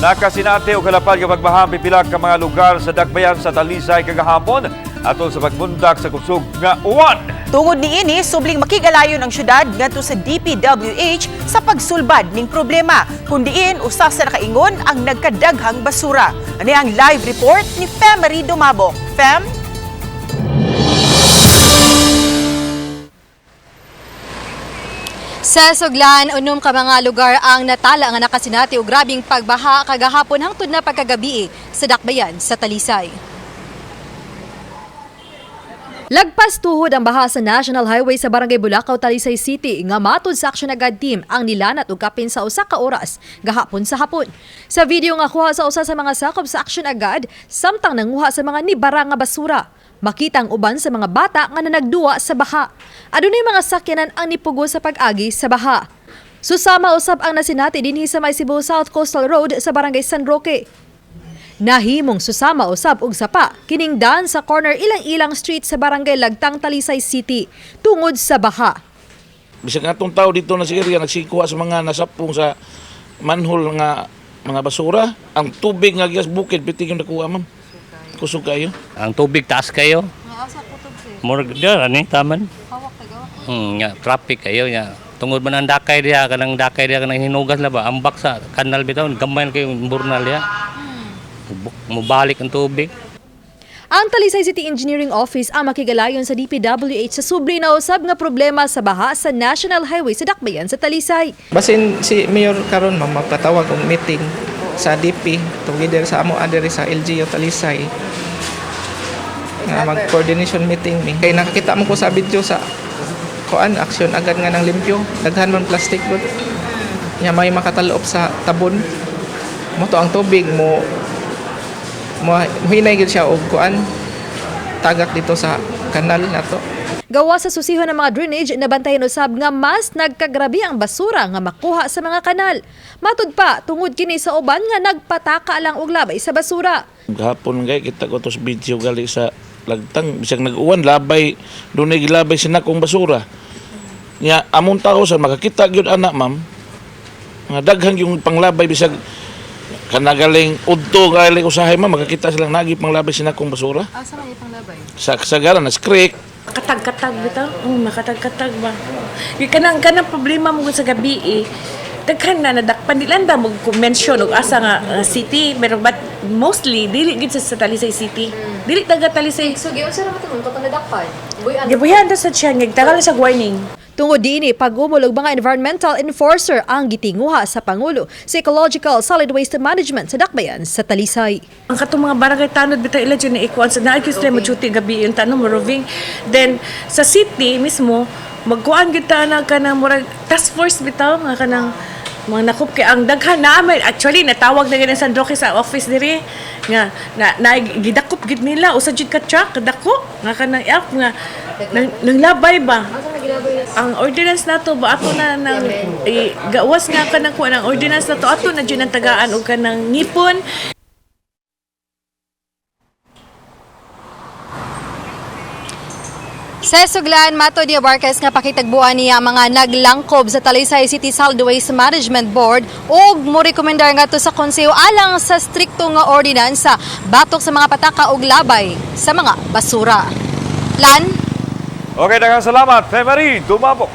Nakasinati o kalapad nga pagbaha pipilag ka mga lugar sa Dakbayan sa Talisay kagahapon atol sa pagmundak sa kusog nga uwan. Tungod niini, subling makigalayon ang syudad ngadto sa DPWH sa pagsulbad ning problema. Kundiin usa sa nakaingon ang nagkadaghang basura. Ani ang live report ni Femery Dumabok. Fem? Sa Suglan, unom ka mga lugar ang natala nga nakasinati og grabing pagbaha kagahapon hangtod na pagkagabi sa Dakbayan sa Talisay. Lagpas tuhod ang baha sa National Highway sa Barangay Bulacau, Talisay City nga matud sa Action Agad Team ang nilanat og kapin sa usa ka oras gahapon sa hapon. Sa video nga kuha sa usa sa mga sakop sa Action Agad, samtang nanguha sa mga nibara nga basura. Makita ang uban sa mga bata nga nanagduwa sa baha. Adunay mga sakyanan ang nipugo sa pag-agi sa baha. Susama usab ang nasinati dinhi sa May Cebu South Coastal Road sa Barangay San Roque. Nahimong susama usab og sapa kining daan sa corner Ilang-Ilang Street sa Barangay Lagtang, Talisay City tungod sa baha. Bisag atong tao dito na sa area nagsikuha sa mga nasapong sa manhole nga mga basura, ang tubig nga gias bukid piti yung nakuha ma'am. Kusog kayo. Ang tubig taas kayo. Murag dia ani taman. Nga traffic kayo nya. Tungod man ang dakay dia kanang hinugas la ba ambak sa kanal bitaw gamay kayo burnal dia. Mubalik ang tubig. Ang Talisay City Engineering Office ang makigalayon sa DPWH sa subli na usab nga problema sa baha sa National Highway sa Dakbayan sa Talisay. Basin si Mayor karon magpatawag og meeting sa DP together sa amo adere sa LGU Talisay nga mag-coordination meeting mi. Kay nakakita mo ko sa video sa kuan action agad nga ng limpyo daghan man plastic bud. Nya may makatalop sa tabon. Mo to ang tubig mo hinay gid siya og kuan tagak dito sa kanal nato. Gawa sa susiho ng mga drainage, nabantayan usab nga mas nagkagrabi ang basura nga makuha sa mga kanal. Matud pa, tungod kini sa uban nga nagpataka lang og labay sa basura. Gahapon gay kita ko tos video gali sa Lagtang bisag nag-uwan labay dunay gilabay sinakong basura. Nya among tao sa makakita gyud anak ma'am nga daghang yung panglabay bisag kanagaling udto gali usahay ma'am makakita silang nagi panglabay sinakong basura. Asa man ipanglabay? Sa kasagaran na creek. Katag-katag bitaw. Makatag-katag ba. Yung kanang problema mo sa gabi daghan na nadakpan nilanda mo mention og asa nga city pero but mostly dili gid sa Talisay City. Dili taga Talisay. So giun sa ramatun katong nadakpan. Gibuyan ta sa siya ngagtagal sa warning. Tungod dinhi pag-umulog mga environmental enforcer ang gitinguha sa Pangulo sa Ecological Solid Waste Management sa Dakbayan sa Talisay. Ang katong mga barangay tanod bitaw ila jud ni ikuan sa naay sila mo duty gabi yung tanong mo roving. Then sa city mismo magkuan gyud ta na kanang murag task force bitaw nga kanang mga nakup kay ang daghan namin actually natawag na ganun sa San Roque sa office diri nga na gidakop gid nila usa jud ka truck kadako nga kanang app nga nang labay ba ang ordinance nato ba ato na nang gawas nga kanang kuan ang ordinance nato ato na jud ang tagaan og kanang ngipon. Sa Suglan, mato di Barkes nga pakitagbuan niya mga naglangkob sa Talisay City Solid Waste Management Board ug mo rekomendar nga to sa konseyo alang sa strikto nga ordinansa batok sa mga pataka ug labay sa mga basura. Lan? Okay, daghang salamat, Femery Dumabok.